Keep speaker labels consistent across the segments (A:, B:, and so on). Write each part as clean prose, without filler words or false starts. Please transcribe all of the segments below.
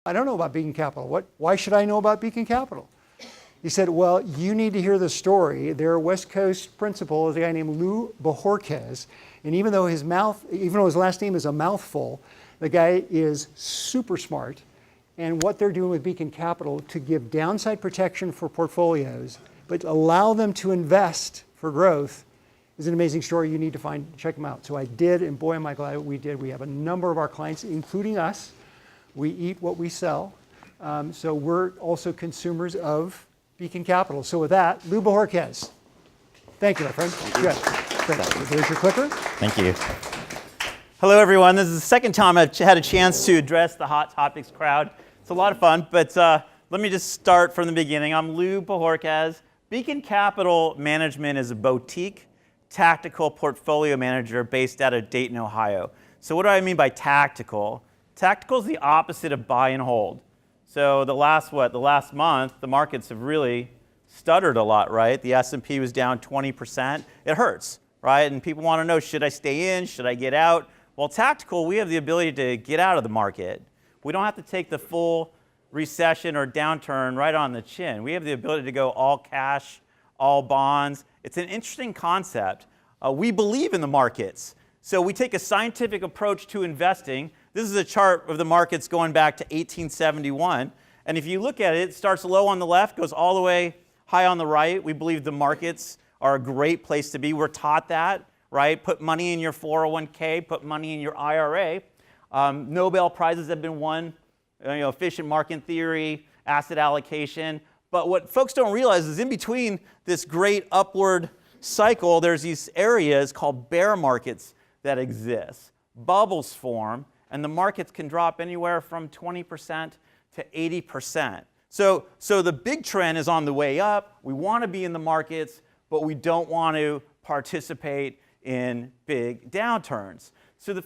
A: I don't know about Beacon Capital. Why should I know about Beacon Capital? He said, well, you need to hear the story. Their West Coast principal is a guy named Bojorquez. And even though his last name is a mouthful, the guy is super smart. And what they're doing with Beacon Capital to give downside protection for portfolios, but allow them to invest for growth is an amazing story. You need to check them out. So I did, and boy, am I glad we did. We have a number of our clients, including us. We eat what we sell. So we're also consumers of Beacon Capital. So with that, Lou Bojorquez. Thank you, my friend. Good. Great. There's your clicker.
B: Thank you. Hello, everyone. This is the second time I've had a chance to address the Hot Topics crowd. It's a lot of fun, but let me just start from the beginning. I'm Lou Bojorquez. Beacon Capital Management is a boutique tactical portfolio manager based out of Dayton, Ohio. So what do I mean by tactical? Tactical is the opposite of buy and hold. So the last month, the markets have really stuttered a lot, right? The S&P was down 20%. It hurts, right? And people want to know, should I stay in? Should I get out? Well, tactical, we have the ability to get out of the market. We don't have to take the full recession or downturn right on the chin. We have the ability to go all cash, all bonds. It's an interesting concept. We believe in the markets. So we take a scientific approach to investing. This is a chart of the markets going back to 1871. And if you look at it, it starts low on the left, goes all the way high on the right. We believe the markets are a great place to be. We're taught that, right? Put money in your 401k, put money in your IRA. Nobel Prizes have been won, efficient market theory, asset allocation. But what folks don't realize is in between this great upward cycle, there's these areas called bear markets that exist. Bubbles form, and the markets can drop anywhere from 20% to 80%. So the big trend is on the way up. We want to be in the markets, but we don't want to participate in big downturns. So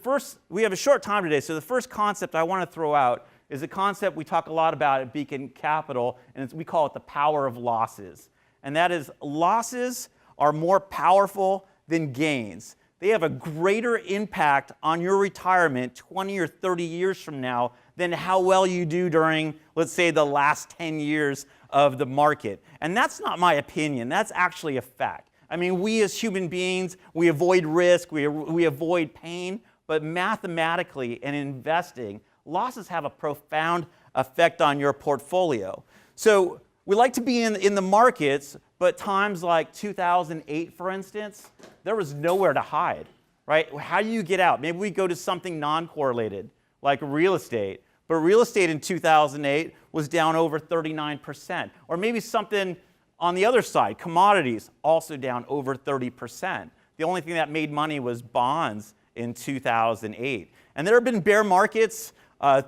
B: we have a short time today, so the first concept I want to throw out is a concept we talk a lot about at Beacon Capital, and we call it the power of losses. And that is, losses are more powerful than gains. They have a greater impact on your retirement 20 or 30 years from now than how well you do during, let's say, the last 10 years of the market. And that's not my opinion. That's actually a fact. I mean, we as human beings, we avoid risk, we avoid pain, but mathematically and investing, losses have a profound effect on your portfolio. So we like to be in the markets, but times like 2008, for instance, there was nowhere to hide, right? How do you get out? Maybe we go to something non-correlated, like real estate. But real estate in 2008 was down over 39%. Or maybe something on the other side, commodities, also down over 30%. The only thing that made money was bonds in 2008. And there have been bear markets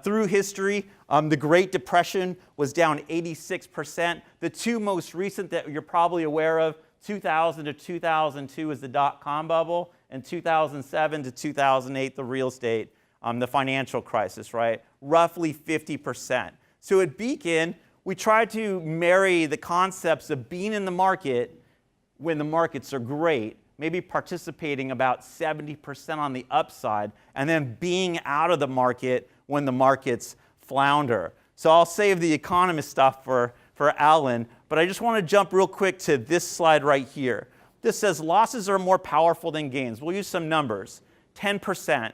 B: through history. The Great Depression was down 86%. The two most recent that you're probably aware of, 2000 to 2002 is the dot-com bubble, and 2007 to 2008, the real estate, the financial crisis, right? Roughly 50%. So at Beacon, we try to marry the concepts of being in the market when the markets are great, maybe participating about 70% on the upside, and then being out of the market when the markets flounder. So I'll save the economist stuff for Alan, but I just want to jump real quick to this slide right here. This says losses are more powerful than gains. We'll use some numbers. 10%.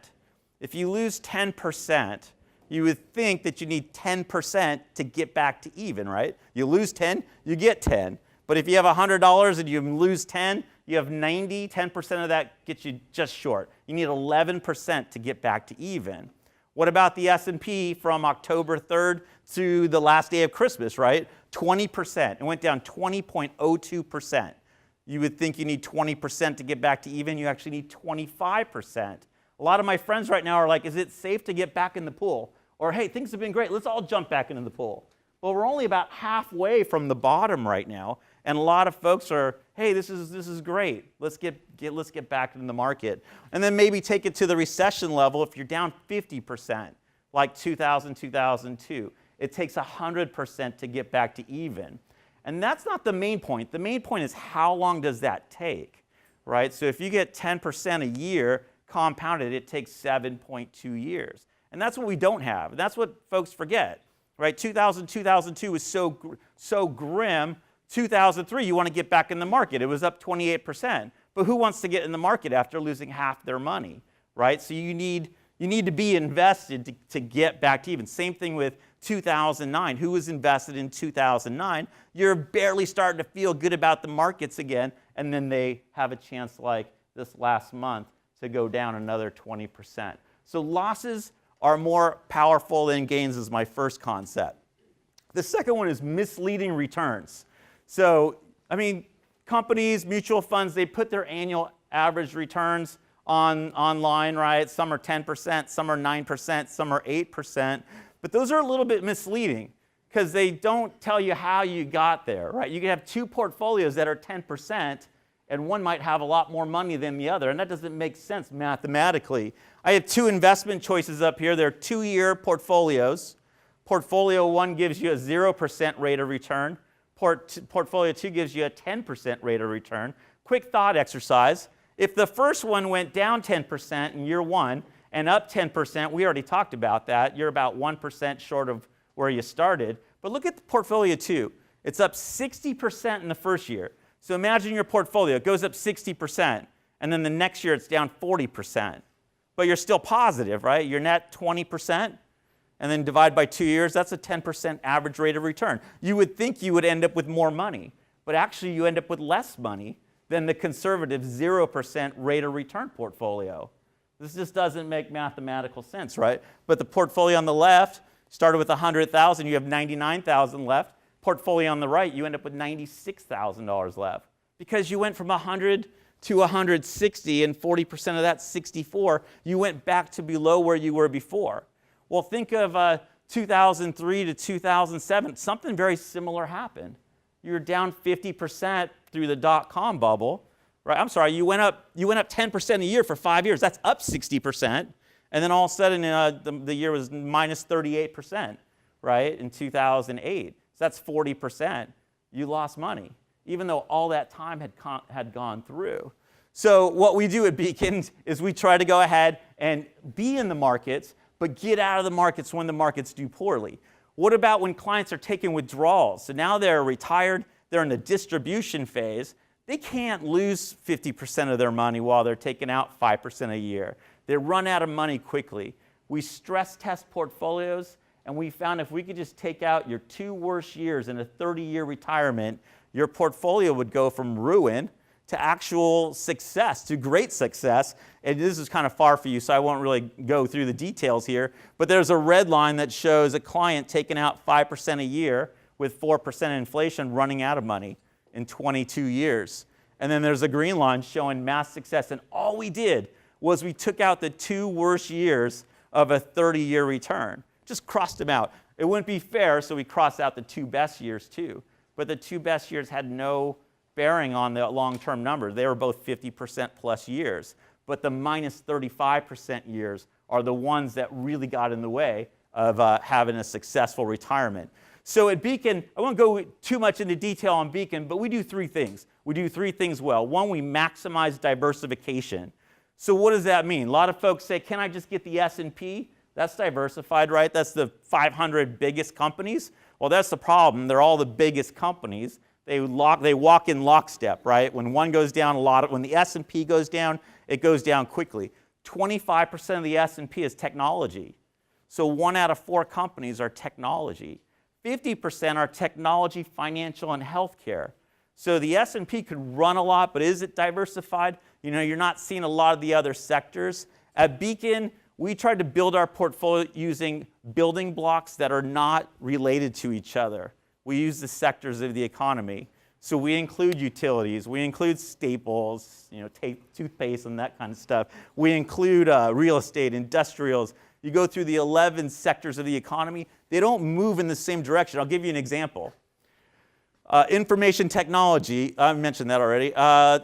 B: If you lose 10%, you would think that you need 10% to get back to even, right? You lose 10, you get 10. But if you have $100 and you lose 10, you have 90, 10% of that gets you just short. You need 11% to get back to even. What about the S&P from October 3rd to the last day of Christmas, right? 20%. It went down 20.02%. You would think you need 20% to get back to even. You actually need 25%. A lot of my friends right now are like, is it safe to get back in the pool? Or, hey, things have been great. Let's all jump back into the pool. Well, we're only about halfway from the bottom right now. And a lot of folks are, hey, this is great. Let's get back in the market. And then maybe take it to the recession level. If you're down 50%, like 2000, 2002, it takes 100% to get back to even. And that's not the main point. The main point is how long does that take, right? So if you get 10% a year compounded, it takes 7.2 years. And that's what we don't have. That's what folks forget, right? 2002 was so grim. 2003, you want to get back in the market. It was up 28%. But who wants to get in the market after losing half their money, right? So you need to be invested to get back to even. Same thing with 2009. Who was invested in 2009? You're barely starting to feel good about the markets again, and then they have a chance like this last month to go down another 20%. So losses are more powerful than gains is my first concept. The second one is misleading returns. So, I mean, companies, mutual funds, they put their annual average returns online, right? Some are 10%, some are 9%, some are 8%. But those are a little bit misleading because they don't tell you how you got there, right? You can have two portfolios that are 10%, and one might have a lot more money than the other, and that doesn't make sense mathematically. I have two investment choices up here. They're 2-year portfolios. Portfolio 1 gives you a 0% rate of return. Portfolio 2 gives you a 10% rate of return. Quick thought exercise. If the first one went down 10% in year 1 and up 10%, we already talked about that. You're about 1% short of where you started. But look at the portfolio 2. It's up 60% in the first year. So imagine your portfolio. It goes up 60%, and then the next year it's down 40%. But you're still positive, right? You're net 20%. And then divide by 2 years, that's a 10% average rate of return. You would think you would end up with more money, but actually you end up with less money than the conservative 0% rate of return portfolio. This just doesn't make mathematical sense, right? But the portfolio on the left started with $100,000, you have $99,000 left. Portfolio on the right, you end up with $96,000 left because you went from 100 to 160, and 40% of that, 64, you went back to below where you were before. Well, think of 2003 to 2007. Something very similar happened. You were down 50% through the dot-com bubble, right? I'm sorry, you went up 10% a year for 5 years. That's up 60%. And then all of a sudden, the year was minus 38%, right, in 2008. So that's 40%. You lost money, even though all that time had gone through. So what we do at Beacon is we try to go ahead and be in the markets, but get out of the markets when the markets do poorly. What about when clients are taking withdrawals? So now they're retired, they're in the distribution phase. They can't lose 50% of their money while they're taking out 5% a year. They run out of money quickly. We stress test portfolios, and we found if we could just take out your 2 worst years in a 30-year retirement, your portfolio would go from ruin to actual success, to great success. And this is kind of far for you, so I won't really go through the details here. But there's a red line that shows a client taking out 5% a year with 4% inflation running out of money in 22 years. And then there's a green line showing mass success. And all we did was we took out the 2 worst years of a 30-year return. Just crossed them out. It wouldn't be fair, so we crossed out the 2 best years too. But the 2 best years had no bearing on the long-term number. They were both 50% plus years. But the minus 35% years are the ones that really got in the way of having a successful retirement. So at Beacon, I won't go too much into detail on Beacon, but we do 3 things. We do 3 things well. 1, we maximize diversification. So what does that mean? A lot of folks say, can I just get the S&P? That's diversified, right? That's the 500 biggest companies. Well, that's the problem. They're all the biggest companies. They walk in lockstep, right? When one goes down, when the S&P goes down, it goes down quickly. 25% of the S&P is technology. So 1 out of 4 companies are technology. 50% are technology, financial, and healthcare. So the S&P could run a lot, but is it diversified? You know, you're not seeing a lot of the other sectors. At Beacon, we tried to build our portfolio using building blocks that are not related to each other. We use the sectors of the economy. So we include utilities, we include staples, toothpaste and that kind of stuff. We include real estate, industrials. You go through the 11 sectors of the economy, they don't move in the same direction. I'll give you an example. Information technology, I mentioned that already.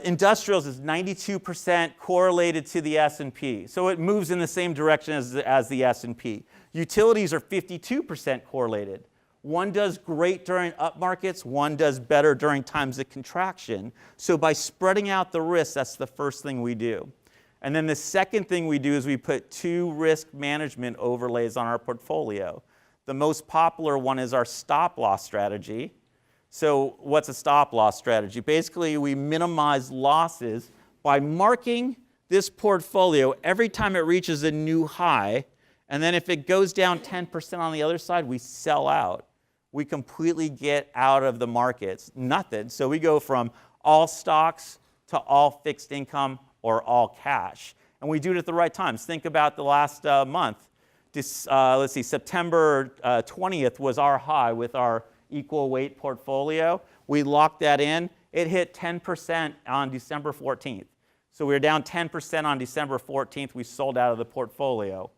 B: Industrials is 92% correlated to the S&P. So it moves in the same direction as the S&P. Utilities are 52% correlated. One does great during up markets, one does better during times of contraction. So by spreading out the risk, that's the first thing we do. And then the second thing we do is we put 2 risk management overlays on our portfolio. The most popular one is our stop loss strategy. So what's a stop loss strategy? Basically, we minimize losses by marking this portfolio every time it reaches a new high, and then if it goes down 10% on the other side, we sell out. We completely get out of the markets, nothing. So we go from all stocks to all fixed income or all cash. And we do it at the right times. Think about the last month. Let's see, September 20th was our high with our equal weight portfolio. We locked that in. It hit 10% on December 14th. So we were down 10% on December 14th. We sold out of the portfolio.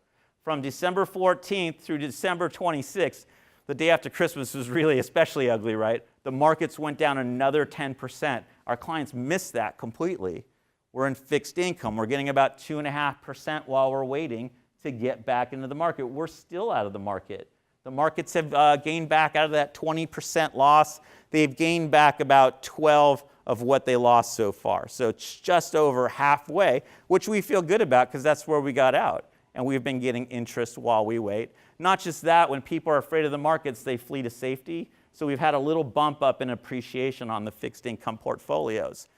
B: From December 14th through December 26th, the day after Christmas was really especially ugly, right? The markets went down another 10%. Our clients missed that completely. We're in fixed income. We're getting about 2.5% while we're waiting to get back into the market. We're still out of the market. The markets have gained back out of that 20% loss. They've gained back about 12 of what they lost so far. So it's just over halfway, which we feel good about because that's where we got out. And we've been getting interest while we wait. Not just that, when people are afraid of the markets, they flee to safety. So we've had a little bump up in appreciation on the fixed income portfolios.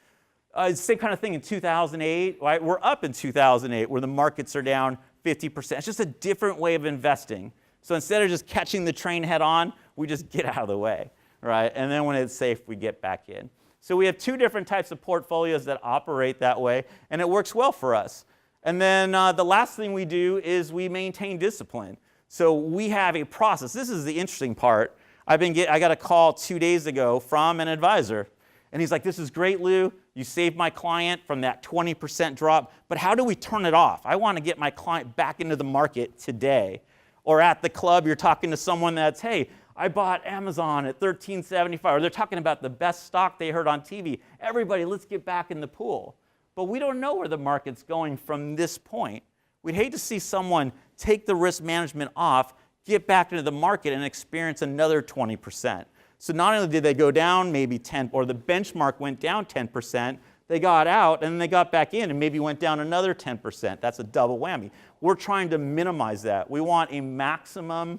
B: Same kind of thing in 2008, right? We're up in 2008 where the markets are down 50%. It's just a different way of investing. So instead of just catching the train head on, we just get out of the way, right? And then when it's safe, we get back in. So we have two different types of portfolios that operate that way, and it works well for us. And then the last thing we do is we maintain discipline. So we have a process. This is the interesting part. I got a call 2 days ago from an advisor, and he's like, "This is great, Lou. You saved my client from that 20% drop, but how do we turn it off? I want to get my client back into the market today." Or at the club, you're talking to someone that's, "Hey, I bought Amazon at $13.75, or they're talking about the best stock they heard on TV. Everybody, let's get back in the pool. But we don't know where the market's going from this point. We'd hate to see someone take the risk management off, get back into the market, and experience another 20%. So not only did they go down maybe 10, or the benchmark went down 10%, they got out and then they got back in and maybe went down another 10%. That's a double whammy. We're trying to minimize that. We want a maximum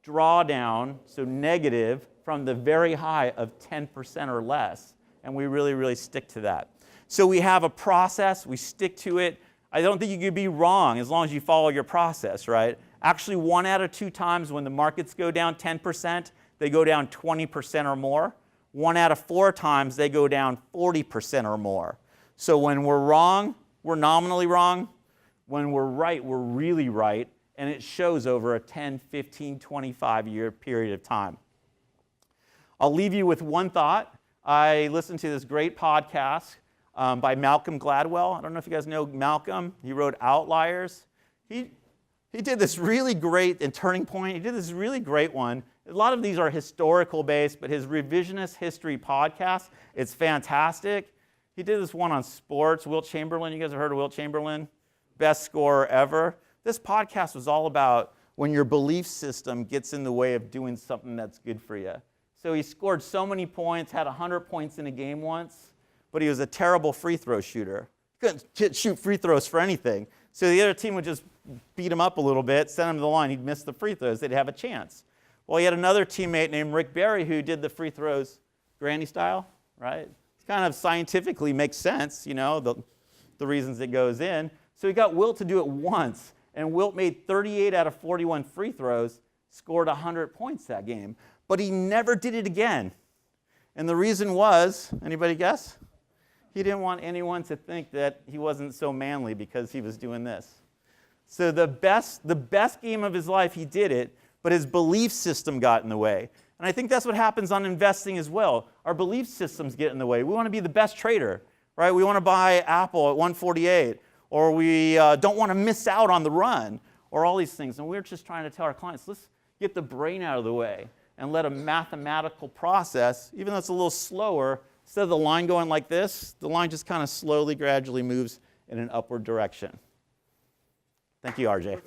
B: drawdown, so negative, from the very high of 10% or less. And we really, really stick to that. So we have a process, we stick to it. I don't think you could be wrong as long as you follow your process, right? Actually, 1 out of 2 times when the markets go down 10%, they go down 20% or more. 1 out of 4 times, they go down 40% or more. So when we're wrong, we're nominally wrong. When we're right, we're really right. And it shows over a 10, 15, 25-year period of time. I'll leave you with one thought. I listened to this great podcast by Malcolm Gladwell. I don't know if you guys know Malcolm. He wrote Outliers. He did this really great, in Turning Point, he did this really great one. A lot of these are historical based, but his revisionist history podcast, it's fantastic. He did this one on sports. Wilt Chamberlain, you guys have heard of Wilt Chamberlain? Best scorer ever. This podcast was all about when your belief system gets in the way of doing something that's good for you. So he scored so many points, had 100 points in a game once, but he was a terrible free throw shooter. He couldn't shoot free throws for anything. So the other team would just beat him up a little bit, send him to the line. He'd miss the free throws. They'd have a chance. Well, he had another teammate named Rick Barry who did the free throws granny style, right? It kind of scientifically makes sense, you know, the reasons it goes in. So he got Wilt to do it once, and Wilt made 38 out of 41 free throws, scored 100 points that game. But he never did it again. And the reason was, anybody guess? He didn't want anyone to think that he wasn't so manly because he was doing this. So the best game of his life, he did it, but his belief system got in the way. And I think that's what happens on investing as well. Our belief systems get in the way. We want to be the best trader, right? We want to buy Apple at 148, or we don't want to miss out on the run, or all these things. And we're just trying to tell our clients, let's get the brain out of the way and let a mathematical process, even though it's a little slower, instead of the line going like this, the line just kind of slowly, gradually moves in an upward direction. Thank you, RJ.